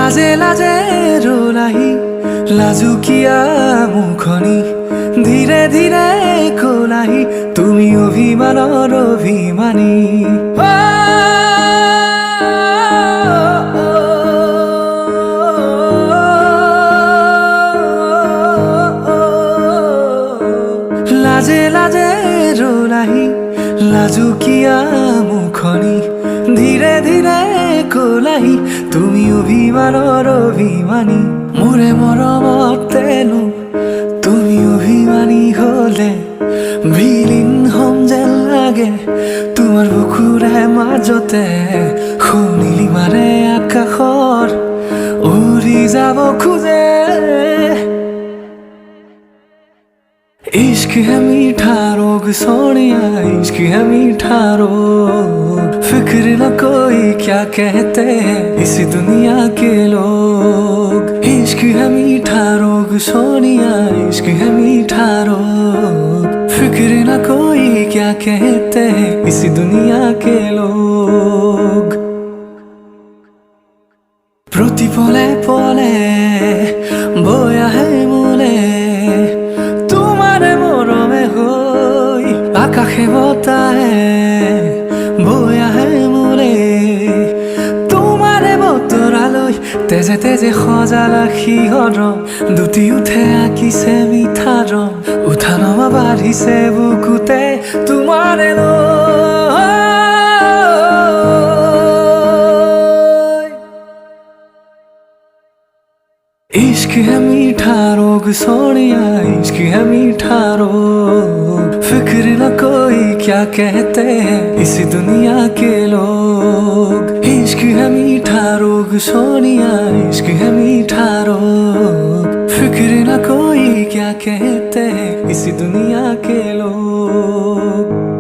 লাজে লাজে ৰোলাহি লাজুকীয়া মুখনি ধীৰে ধীৰে কোলাহি তুমি অভিমানৰ অভিমানী লাজে লাজে ৰোলাহি লাজুকীয়া মুখনি ধীৰে ধীৰে কোলাহি তুমি অভিমানৰ অভিমানী মোৰে মৰমতেনো তুমি অভিমানী হলে বিলীন হম যেন লাগে তোমাৰ বুকুৰে মাজতে শুনিলি মাৰে আকাশৰ উৰি যাব খোজে इश्क है मीठा रोग सोनिया इश्क है मीठा रोग फिक्र न कोई क्या कहते हैं इस दुनिया के लोग इश्क है मीठा रोग सोनिया इश्क है मीठा रोग फिक्र न कोई क्या कहते हैं इस दुनिया के लोग प्रतिपले पले बोया है मोले আকাশে বতাহে বৈ আহে মোলে তোমাৰে বতৰালৈ তেজে তেজে সজালা সিহঁত দুটি উঠে আঁকিছে মিঠা ৰং উঠা নমা বাঢ়িছে বুকুতে তোমাৰে इश्क है मीठा रोग सोनिया इश्क है मीठा रोग फिक्र न कोई क्या कहते हैं इस दुनिया के लोग इश्क है मीठा रोग सोनिया इश्क है मीठा रोग फिक्र न कोई क्या कहते हैं इस दुनिया के लोग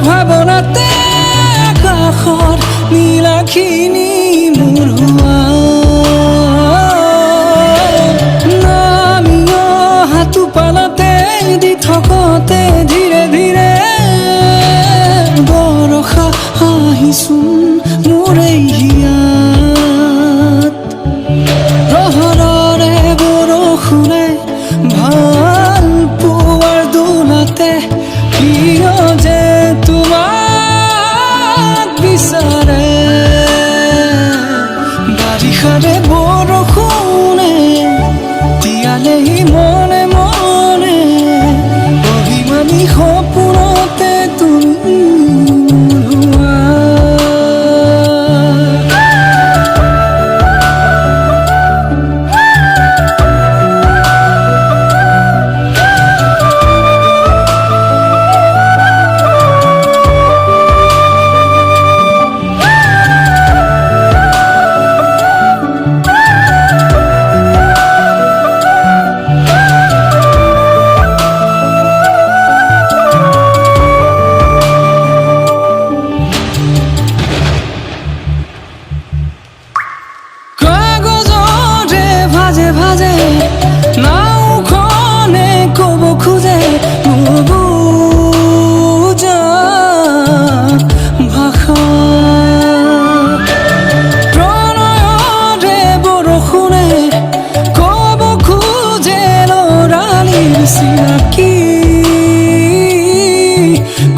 ভাবনাতে আকাশৰ নীলাখিনি মোৰ হোৱা আহিছোন মোৰ এই হিয়াত প্ৰহৰৰে বৰষুণে ভাল পোৱাৰ দোলাতে কিয় যে তোমাক বিচাৰে বাৰিষাৰে বৰষুণে তিয়ালেহি মনে মনে অভিমানী সপোনতে তুমি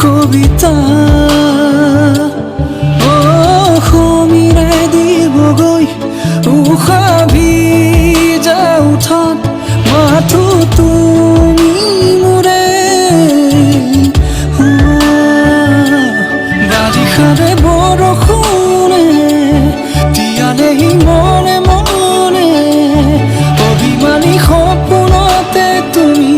কবিতা অসমীৰে দিবগৈ উশাহ ভিজা উঠত মাথো তুমি মোৰে বাৰিষাৰে বৰষুণে তিয়ালেহি মনে মনে অভিমানী সপোনতে তুমি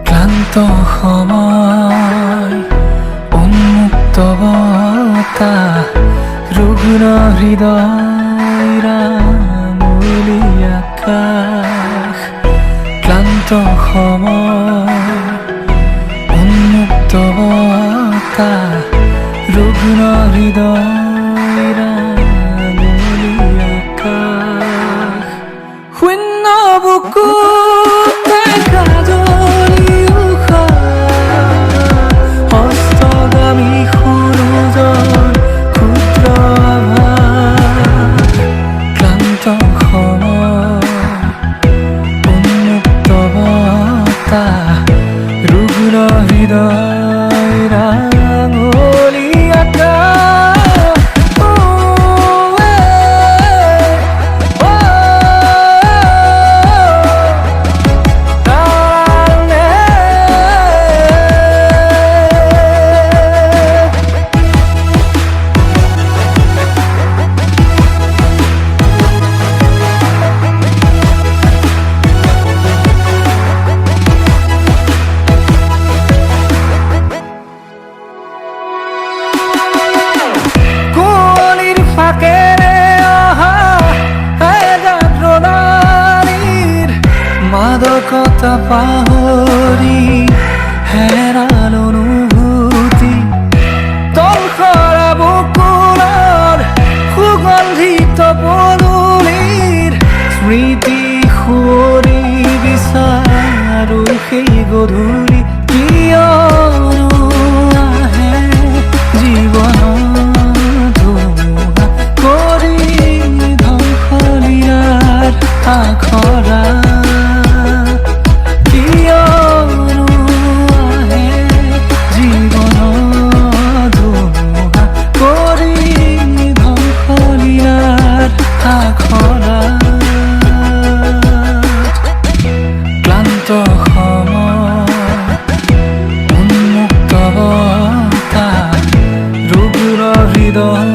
ক্লান্ত সময় উন্মুক্ত বতাহ ৰুগ্ন হৃদয় ৰাঙলী আকাশ ক্লান্ত সময় উন্মুক্ত বতাহ ৰুগ্ন হৃদয় ৰাঙলী আকাশ শূন্য বুকুতে কাজলি হস্তগামী সূৰুজন ক্ষুদ্ৰ আভাস ক্লান্ত সময় উন্মুক্ত বতাহ ৰুগ্ন হৃদয় ৰাঙলী আকাশ মাদকতা পাহৰি হেৰাল অনুভূতি তল খৰা গধূলি কিয়নো আহে জীৱনত ধুমুহা কৰি ধ্বংসলীলাৰ আখৰা কিয়নো আহে জীৱনত ধুমুহা কৰি ধ্বংসলীলাৰ আখৰা ক্লান্ত সময় উন্মুক্ত বতাহ ৰুগুৰ হৃদয়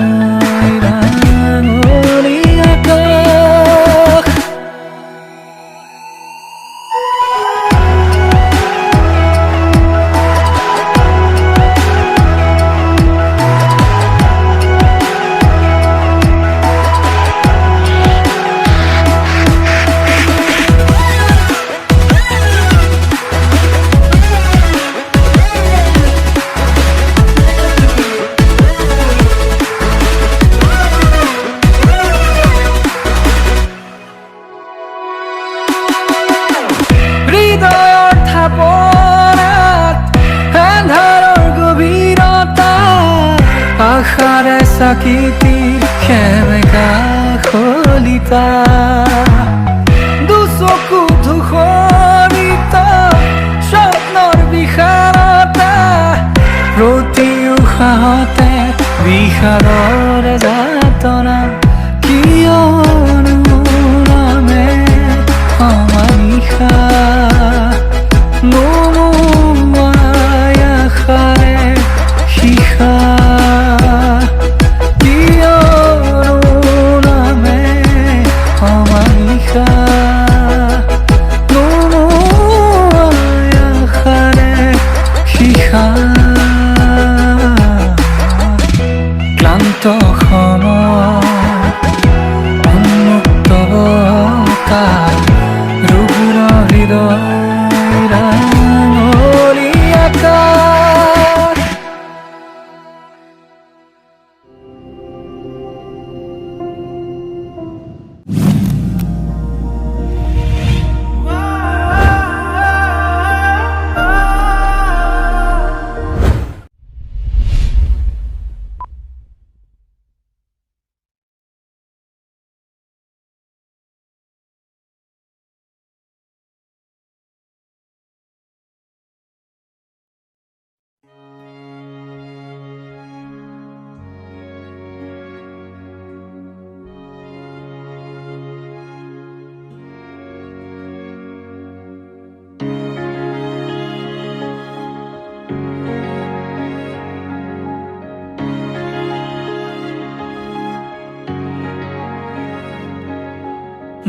ৰাঙলী আকাশ হৃদয়ৰ থাপনাত আন্ধাৰৰ গভীৰতা আশাৰে চাকিতিৰ সেমেকা খলিতা দুচকু ধূসৰিত স্বপ্নৰ বিশালতা প্ৰতি উশাহতে বিষাদৰ যাতনা কিয়নো নামে অমানিশা নোমোৱাই আশাৰে শিখা কিয়নো নামে অমানিশা নোমোৱাই আশাৰে শিখা ক্লান্ত সময় উন্মুক্ত বতাহ ৰুগুৰ হৃদয় ৰাঙলী আকাশ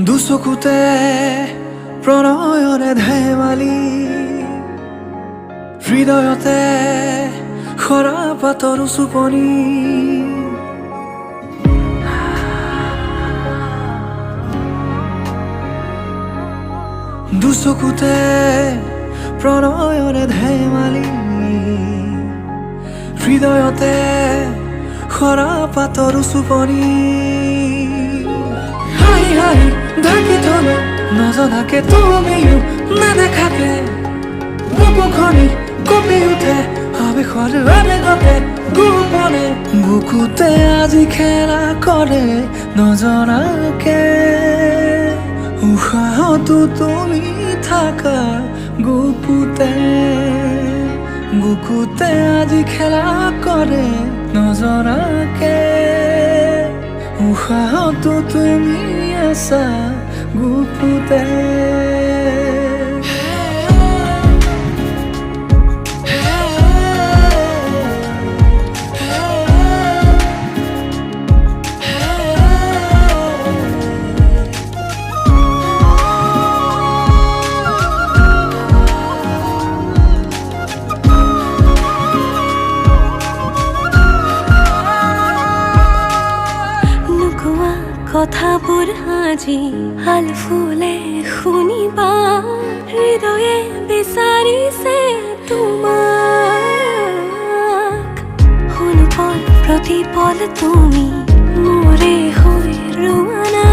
দুচকুতে প্ৰণয়ৰে ধেমালি হৃদয়তে খৰা পাতৰ চুপনি দুচকুতে প্ৰণয়ৰে ধেমালি হৃদয়তে খৰা পাতৰ চুপনি হাই হাই ঢাকি থলো নজনাকে তুমিও নেদেখাকে বুকুখনি কঁপি উঠে আবেশৰ আবেগতে গোপনে বুকুতে আজি খেলা কৰে নজনাকে উশাহতো তুমি থাকা গুপুতে বুকুতে আজি খেলা কৰে নজনাকে উশাহতো তুমি আছা গুপুতে কথাবোৰ আজি হাল ফুলে শুনিবা হৃদয়ে বিচাৰিছে তোমাক অনুপল প্ৰতিপল তুমি মোৰে হৈ ৰোৱানা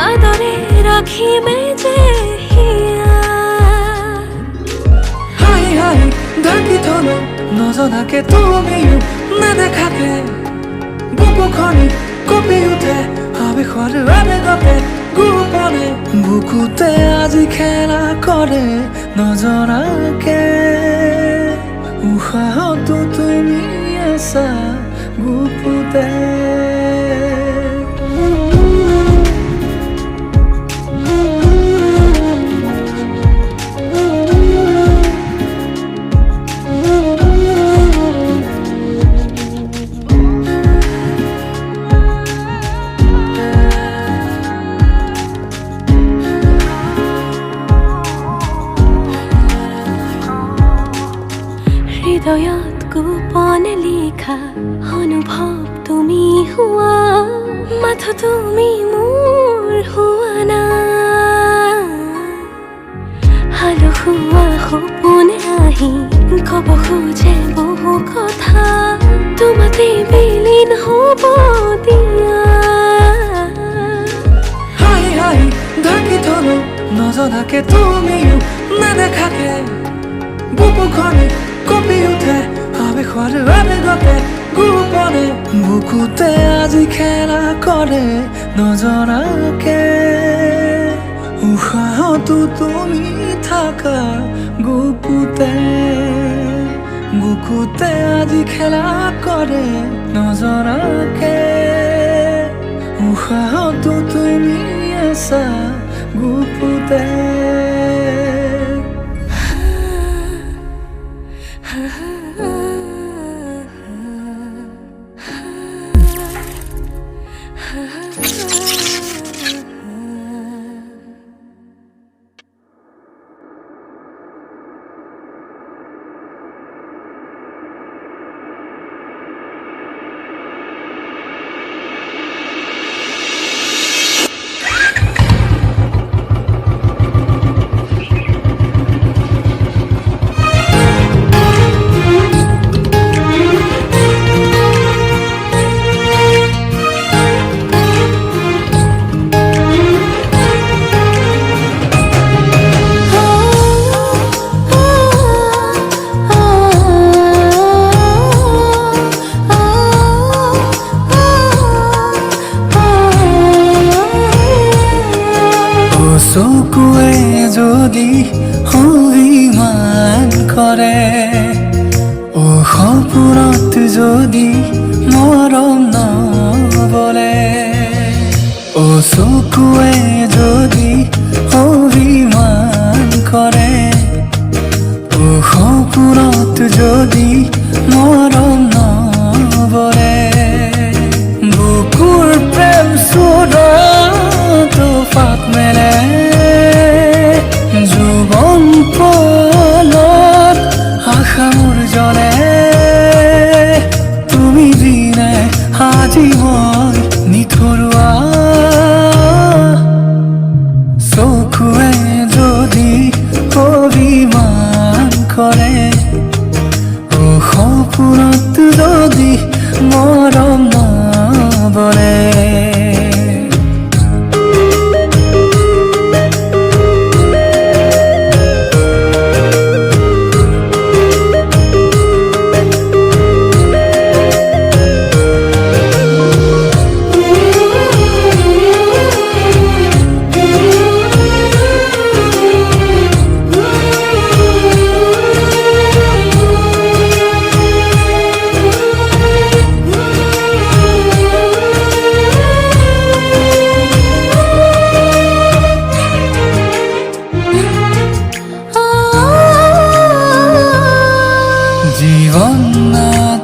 আদৰে ৰাখিমে যে হিয়া হাঁহি ঢাকি থলো নজনাকে তুমিও নেদেখাকে বুকুখনি কঁপি উঠে আবেশৰ আবেগতে গোপনে বুকুতে আজি খেলা কৰে নজনাকে উশাহতো তুমি আছা গুপুতে হৃদয়ত গোপনে লিখা অনুভৱ তুমি হোৱা মাথো তুমি মোৰ হোৱা না হালো হোৱা সপোনে আহি ক'ব খোজে বহু কথা তোমাতে বিলীন হ'ব দিয়া হাঁহি হাঁহি ঢাকি থলো নজনাকে তুমিও নেদেখাকে বুকুখনি কঁপি উঠে আবেশৰ আবেগতে গোপনে বুকুতে আজি খেলা কৰে নজনাকে উশাহতো তুমি থাকা গুপুতে বুকুতে আজি খেলা কৰে নজনাকে উশাহতো তুমি আছা গুপুতে Sokuwe Jodi অভিমান কৰে ও সপোনত যদি মৰম নবলে ও চকুৱে যদি অভিমান কৰে ও সপোনত যদি মৰম নবলে বুকুৰ প্ৰেম সুৰত পাত মেলে যুৱন পলত আশা মোৰ জ্বলে তুমি দিনে আজি মই নিথৰুৱা চকুৱে যদি অভিমান কৰে ও সপোনত যদি মৰম নবলে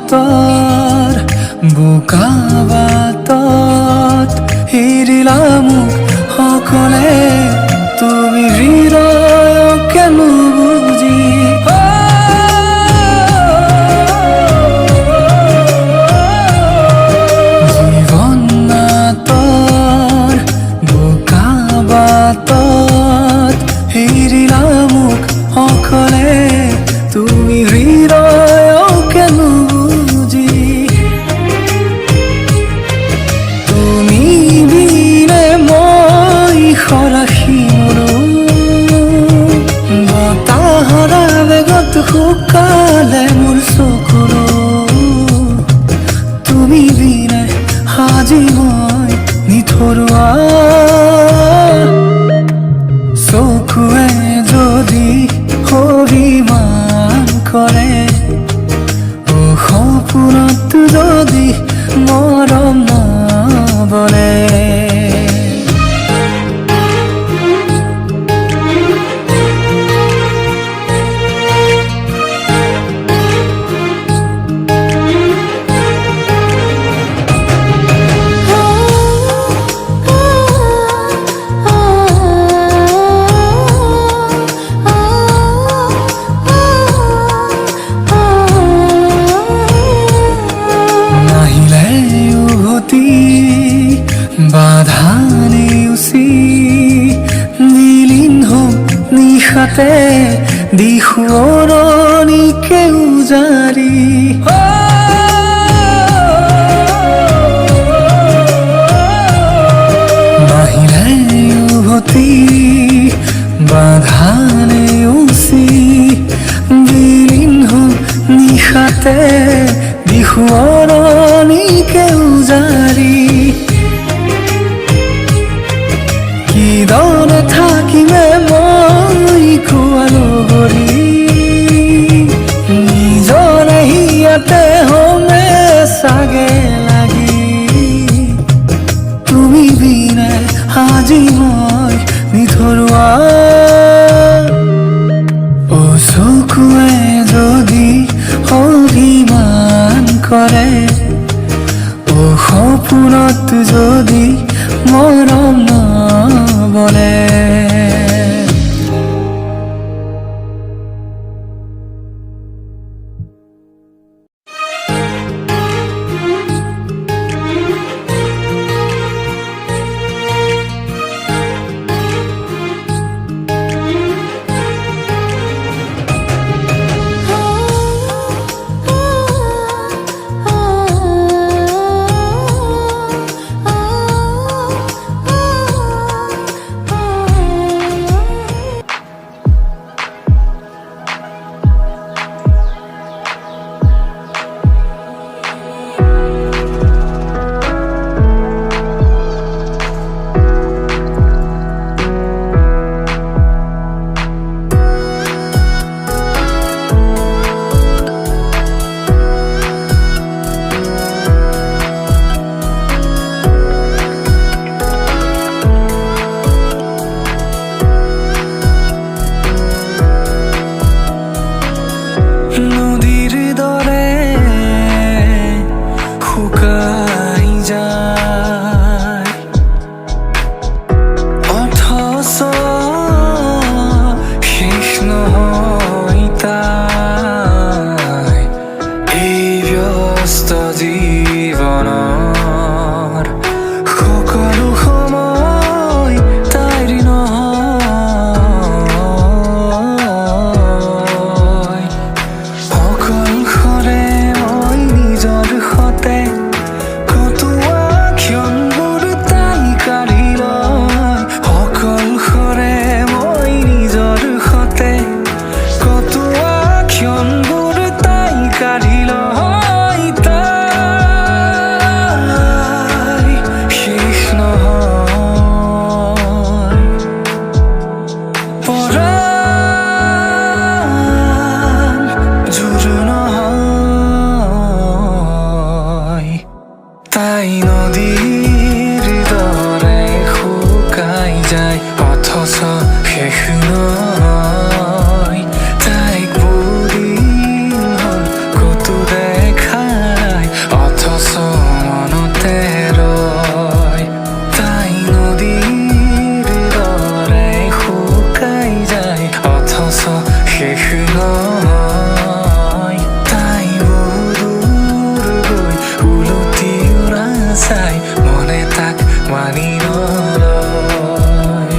জীবনাতৰ বোকা বাটত এৰিলা মোক সকলে তুমি হৃদয়কে নুবুজি জীবনাতৰ বোকা বাটত এৰিলা মোক সকলে তুমি হৃদয়কে নুবুজি তুমি বিনে মই নিশাতে দিশুৰণিকে উজাৰি নাহিলে উভতি বাধানে উচি বিলীন হ'ল নিশাতে দিশুৰণিকে উজাৰি কিদৰে থাকিমে মই খোৱালগৰি নিজৰে হিয়াতে হমে চাগে লাগি তুমি বিনে আজি মই নিথৰুৱা অ চকুৱে যদি অভিমান কৰে অ সপোনত যদি মৰম নবলে নদীৰ দৰে শুকাই যায় অথচ শেষ নহয় তাই এই ব্যস্ত জীৱনৰ সকলো সময় তাইৰ নহয় অকলশৰে মই নিজৰ সতে কটোৱা ক্ষণবোৰ তাই কাঢ়ি লয় অকলশৰে মই নিজৰ সতে কটোৱা ক্ষণবোৰ তাই কাঢ়ি লয় তাই শেষ নহয় পৰাণ জোৰ নহয় তাই নদীৰ দৰে শুকাই যায় অথচ শেষ নহয় তাইক বহুদিন হ'ল ক'তো দেখা নাই অথচ মনতে ৰয় তাই নদীৰ দৰে শুকাই যায় অথচ শেষ নহয় তাই বহু দূৰ গৈ উলটি উৰা চাই মনে তাক মানি নলয়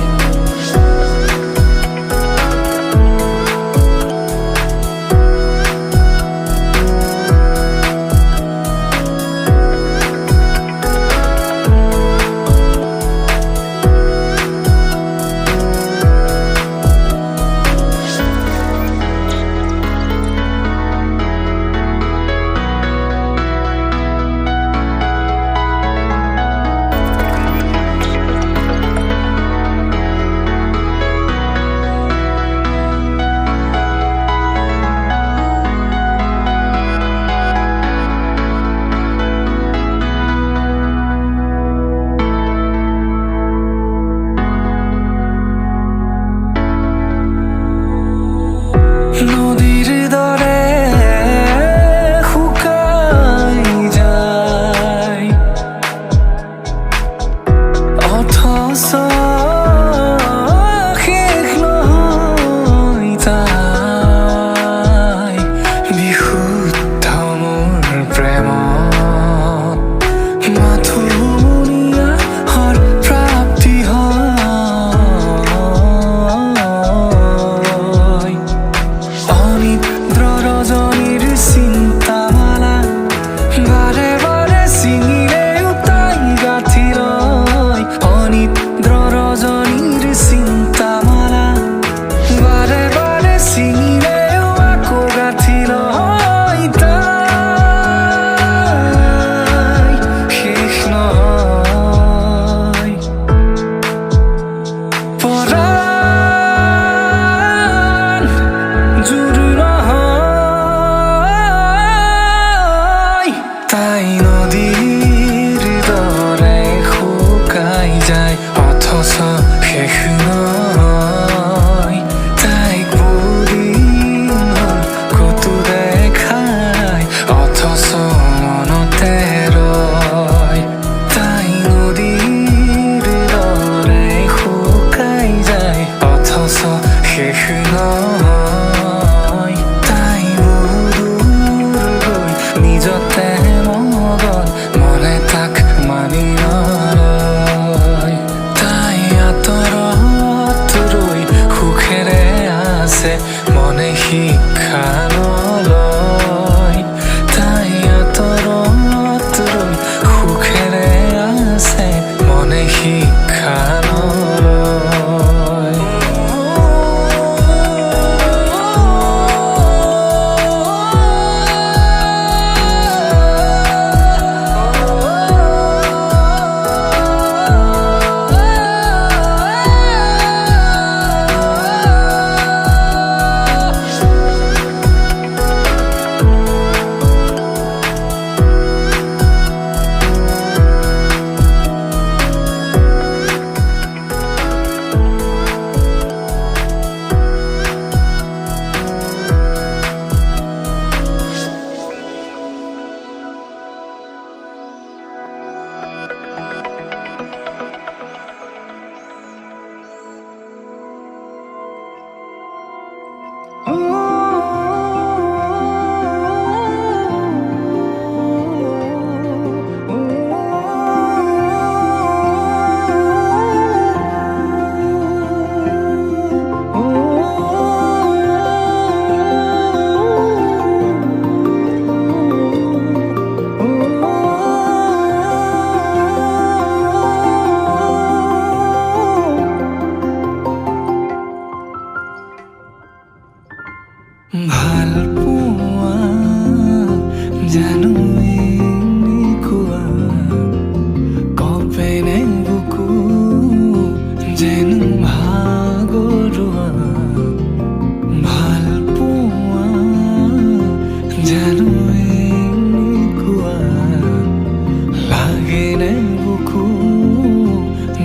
মানে বুকু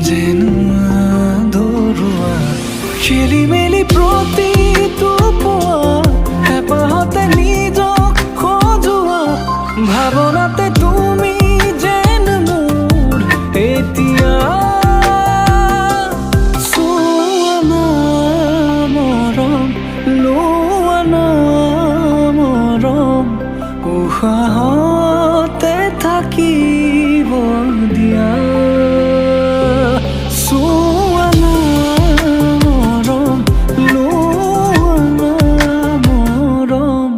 যেন আধৰুৱা খেলি মেলি প্ৰতিটো পোৱা হেঁপাহতে নিজক সজোৱা ভাৱনাতে তুমি যেন মোৰ এতিয়া চোৱা না মৰম লোৱা না মৰম উশাহতে থাকিব দিয়া চোৱা না মৰম লোৱা না মৰম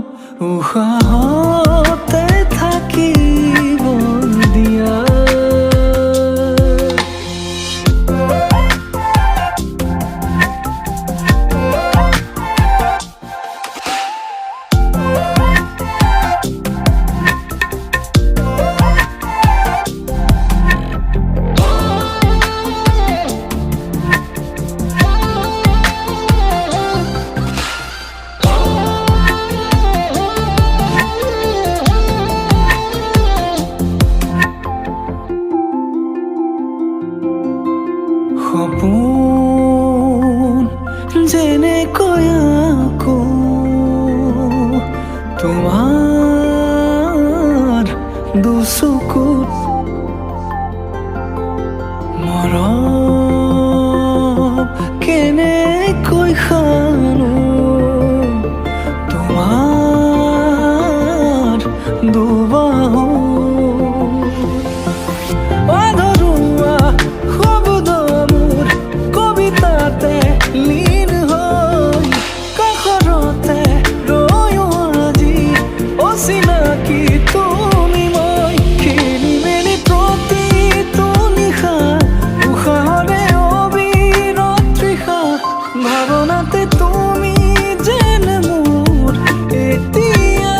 উশাহতে থাকিব দিয়া সপোন যেনেকৈ আকো তোমাৰ দুচকুত মৰম কেনেকৈ খানো তোমাৰ দুবাহু আধৰুৱা শব্দ মোৰ কবিতাতে লীন হৈ কাষৰতে ৰৈও আজি অচিনাকি তুমি মই খেলি মেলি প্ৰতিটো নিশা উশাহৰে অবিৰত তৃষা ভাৱনাতে তুমি যেন মোৰ এতিয়া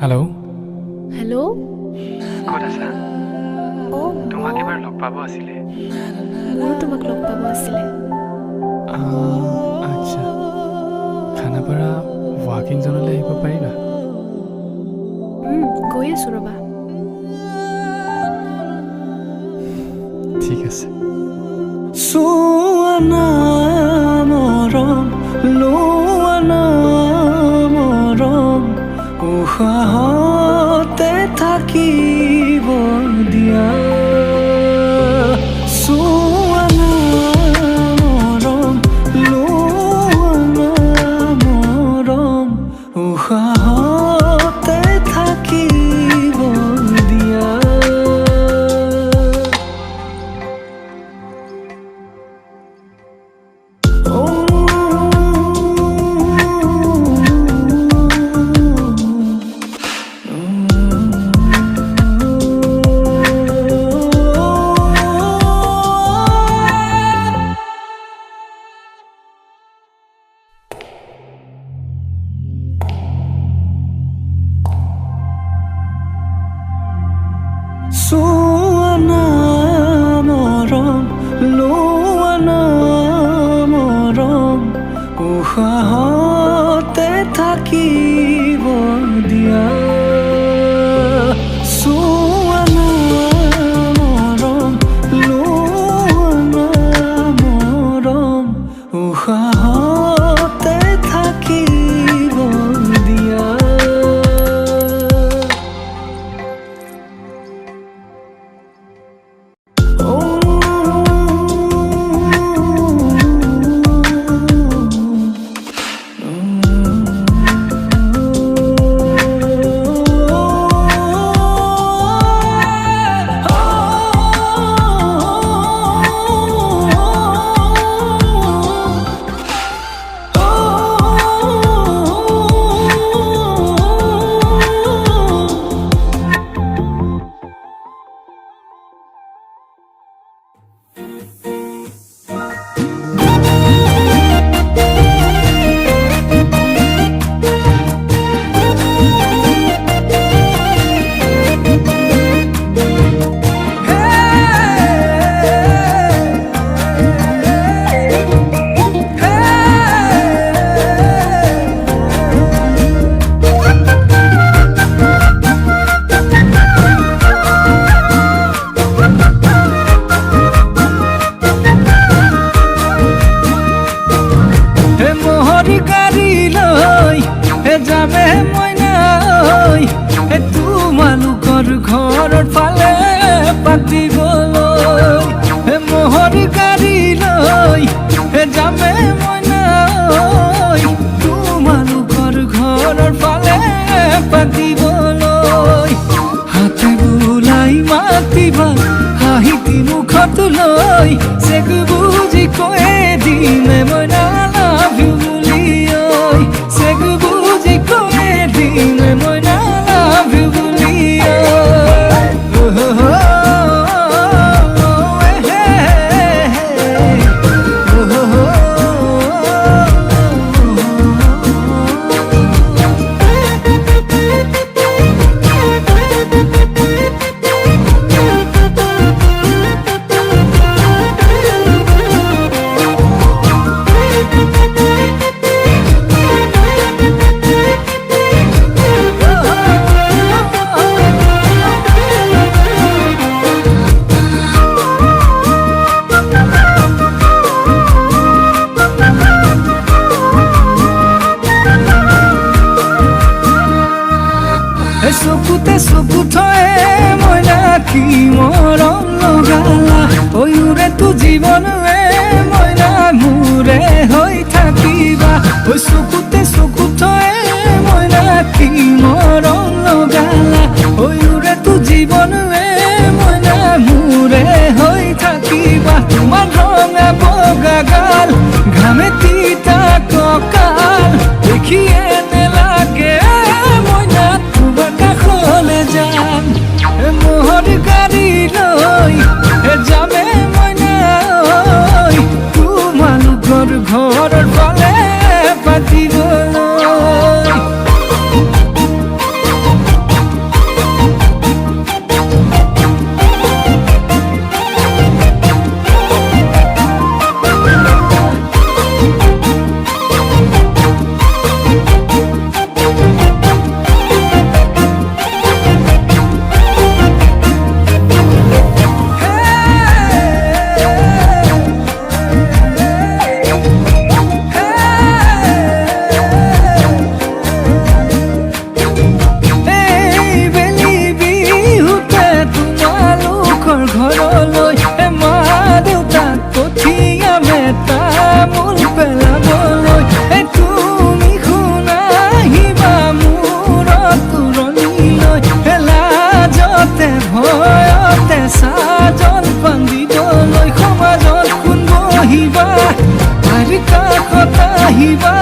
হেল্ল' হেল্ল' ক'ত আছা অঁ তোমাক এবাৰ লগ পাব আছিলে মোৰো তোমাক লগ পাব আছিলে আচ্ছা খানাপাৰা ৱাকিং জ'নলৈ আহিব পাৰিবা গৈ আছোঁ ৰ'বা ঠিক আছে চোৱা না মৰম লোৱা না মৰম উশাহতে থাকিব দিয়া চোৱা না মৰম লোৱা না মৰম উশাহতে থাকিব দিয়া চোৱা না মৰম লোৱা না মৰম উশাহতে থাকিব দিয়া চোৱা না মৰম লোৱা না মৰম উশাহতে থাকিব দিয়া মোহৰ গাড়ী লৈ যামে মইনা ঐ তোমালোকৰ ঘৰৰ ফালে পাতিবলৈ মোহৰ গাড়ী লৈ যামে মইনা ঐ তোমালোকৰ ঘৰৰ ফালে পাতিবলৈ হাতে বুলাই মাতিবা হাঁহিটি মুখত লৈ চেক বুজি কয়ে দিমে মইনা লাভ ইউ বুলি ঐ চেক বুজি কয়ে দিমে মইনা লাভ ইউ বুলি চকুতে চকু থয়ে মইনা কি মৰম লগালা অয়ুৰে তো জীৱনৱে মইনা মোৰে হৈ থাকিবা ঐ চকুতে চকু থয়ে মইনা কি মৰম লগালা অয়ুৰে তো জীৱনৱে মইনা মোৰে হৈ থাকিবা তোমাৰ ৰঙা বগা গাল ঘামে তিতা কঁকাল দেখিয়ে নেলাগে মইনা তোমাৰ কাষলে যাম মোহৰ গাড়ী লৈ যামে মইনা ঐ তোমালোকৰ ঘৰৰ ফালে পাতিবলৈ ঘৰলৈ মা দেউতাক পঠিয়ামে তামোল পেলাবলৈ তুমি শুনাহিবা মূৰত তুৰণিলৈ লাজতে ভয়তে চাজল বান্ধিবলৈ সমাজত কোন বহিবা আৰু কাষত আহিবা